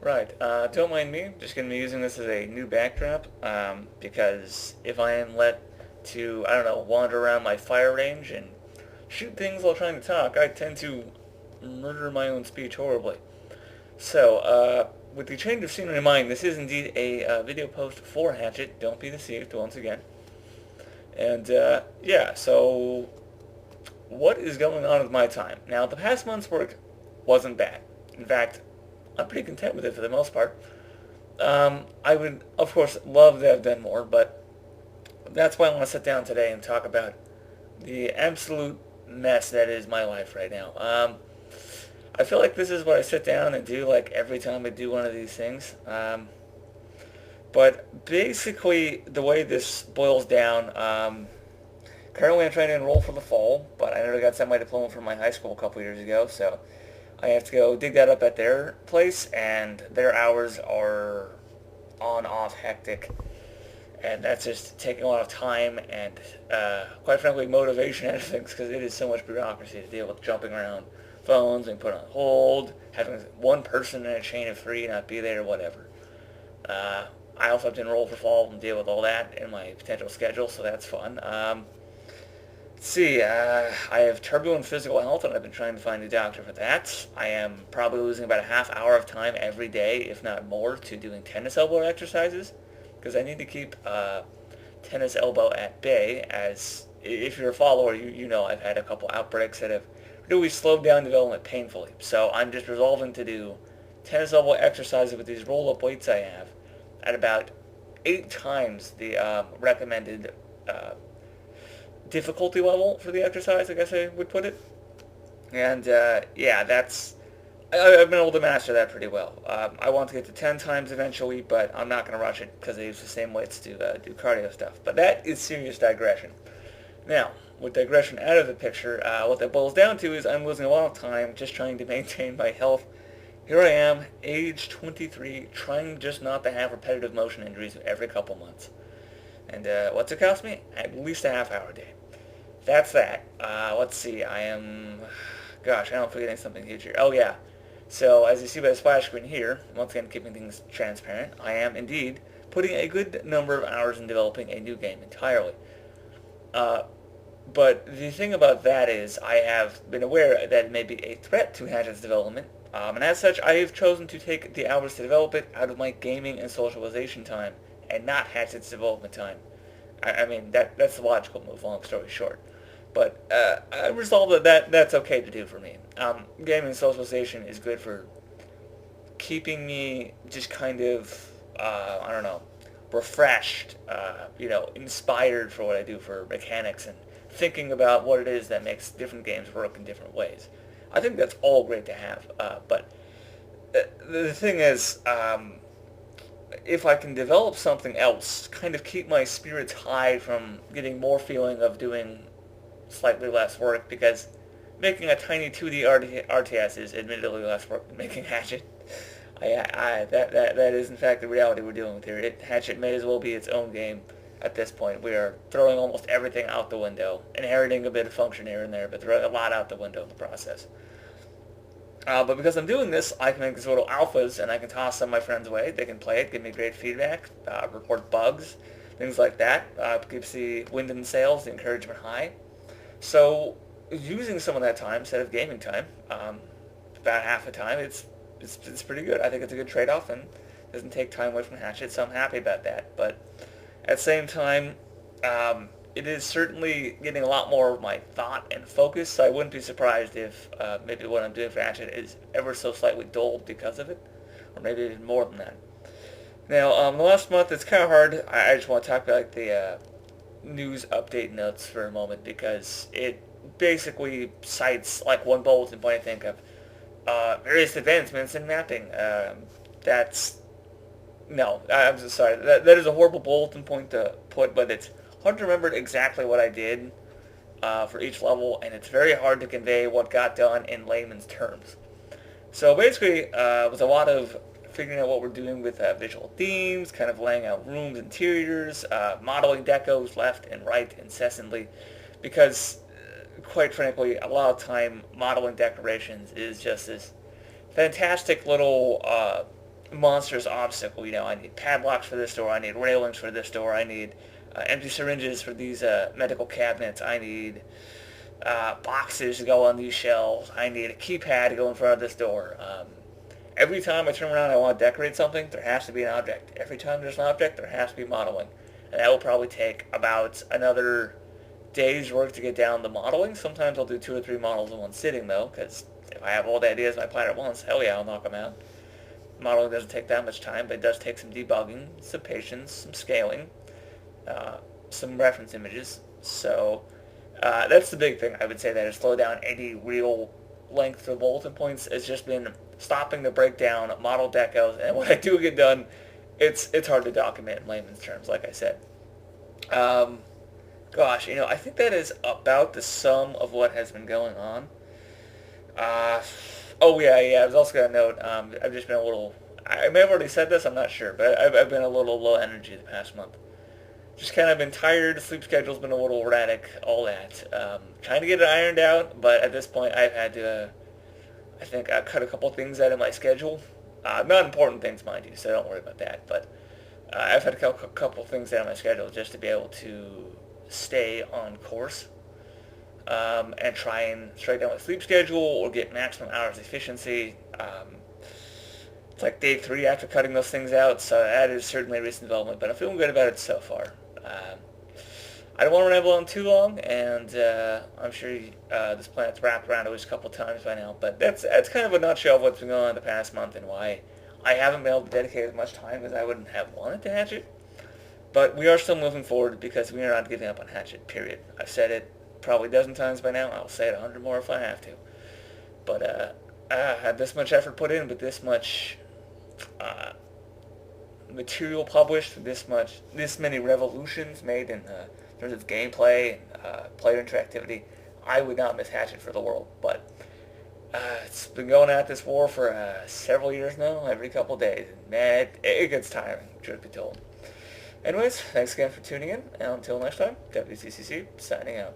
Right. Don't mind me. Just going to be using this as a new backdrop because if I am let to, I don't know, wander around my fire range and shoot things while trying to talk, I tend to murder my own speech horribly. So, with the change of scenery in mind, this is indeed a video post for Hatchet. Don't be deceived, once again. And, yeah, so what is going on with my time? Now, the past month's work wasn't bad. In fact, I'm pretty content with it for the most part. I would, of course, love to have done more, but that's why I want to sit down today and talk about the absolute mess that is my life right now. I feel like this is what I sit down and do like every time I do one of these things. But basically, the way this boils down, currently I'm trying to enroll for the fall, but I never got sent my diploma from my high school a couple years ago, so I have to go dig that up at their place, and their hours are on, off, hectic, and that's just taking a lot of time and, quite frankly, motivation out of things, because it is so much bureaucracy to deal with jumping around phones and put on hold, having one person in a chain of three not be there, whatever. I also have to enroll for fall and deal with all that in my potential schedule, so that's fun. Let's see, I have turbulent physical health, and I've been trying to find a doctor for that. I am probably losing about a half hour of time every day, if not more, to doing tennis elbow exercises, because I need to keep tennis elbow at bay, as if you're a follower, you know I've had a couple outbreaks that have really slowed down development painfully. So I'm just resolving to do tennis elbow exercises with these roll-up weights I have at about 8 times the recommended difficulty level for the exercise, I guess I would put it. And yeah, I've been able to master that pretty well. I want to get to 10 times eventually, but I'm not going to rush it because I use the same weights to do cardio stuff. But that is serious digression. Now, with digression out of the picture, what that boils down to is I'm losing a lot of time just trying to maintain my health. Here I am, age 23, trying just not to have repetitive motion injuries every couple months. And what's it cost me? At least a half hour a day. That's that. Let's see, gosh, I know I'm forgetting something huge here. Oh yeah, so as you see by the splash screen here, once again keeping things transparent, I am indeed putting a good number of hours in developing a new game entirely. But the thing about that is I have been aware that it may be a threat to Hatchet's development, and as such I have chosen to take the hours to develop it out of my gaming and socialization time, and not Hatchet's development time. I mean, that's the logical move, long story short. But I resolved that's okay to do for me. Gaming and socialization is good for keeping me just kind of, I don't know, refreshed, inspired for what I do for mechanics and thinking about what it is that makes different games work in different ways. I think that's all great to have, but the thing is, if I can develop something else, kind of keep my spirits high from getting more feeling of doing slightly less work, because making a tiny 2D RTS is admittedly less work than making Hatchet. That is in fact the reality we're dealing with here. Hatchet may as well be its own game at this point. We are throwing almost everything out the window, inheriting a bit of function here and there, but throwing a lot out the window in the process. But because I'm doing this, I can make these little alphas, and I can toss some of my friends away. They can play it, give me great feedback, report bugs, things like that. Keeps the wind in the sails, the encouragement high. So using some of that time instead of gaming time, about half the time, it's pretty good. I think it's a good trade-off and doesn't take time away from Hatchet, so I'm happy about that. But at the same time, it is certainly getting a lot more of my thought and focus, so I wouldn't be surprised if maybe what I'm doing for Hatchet is ever so slightly dulled because of it, or maybe even more than that. Now, the last month, it's kind of hard. I just want to talk about like the news update notes for a moment, because it basically cites like one bulletin point I think of various advancements in mapping. I'm so sorry. That is a horrible bulletin point to put, but it's hard to remember exactly what I did for each level, and it's very hard to convey what got done in layman's terms. So basically, it was a lot of figuring out what we're doing with visual themes, kind of laying out rooms, interiors, modeling decos left and right incessantly, because quite frankly, a lot of time modeling decorations is just this fantastic little monstrous obstacle. I need padlocks for this door. I need railings for this door. I need empty syringes for these medical cabinets. I need boxes to go on these shelves. I need a keypad to go in front of this door. Every time I turn around and I want to decorate something, there has to be an object. Every time there's an object, there has to be modeling. And that will probably take about another day's work to get down the modeling. Sometimes I'll do 2 or 3 models in one sitting, though, because if I have all the ideas I plan at once, hell yeah, I'll knock them out. Modeling doesn't take that much time, but it does take some debugging, some patience, some scaling, some reference images. So that's the big thing I would say that has slowed down any real length of bulletin points. It's just been stopping the breakdown, model decos, and when I do get done, it's hard to document in layman's terms, like I said. Gosh, I think that is about the sum of what has been going on. Oh yeah, I was also going to note, I've just been a little, I may have already said this, I'm not sure, but I've been a little low energy the past month. Just kind of been tired, sleep schedule's been a little erratic, all that. Trying to get it ironed out, but at this point I've had to, I think I've cut a couple things out of my schedule. Not important things, mind you, so don't worry about that, but I've had to cut a couple things out of my schedule just to be able to stay on course. And try and straighten out my sleep schedule or get maximum hours efficiency. It's like day 3 after cutting those things out, so that is certainly a recent development, but I'm feeling good about it so far. I don't want to ramble on too long, and I'm sure this planet's wrapped around at least a couple times by now, but that's kind of a nutshell of what's been going on the past month and why I haven't been able to dedicate as much time as I would have wanted to Hatchet. But we are still moving forward because we are not giving up on Hatchet, period. I've said it probably a dozen times by now. I'll say it 100 more if I have to. But I had this much effort put in, but this much material published, this many revolutions made in terms of gameplay and player interactivity. I would not miss Hatchet for the world. But it's been going at this war for several years now, every couple days. And man, it gets tiring, truth be told. Anyways, thanks again for tuning in, and until next time, WCCC signing out.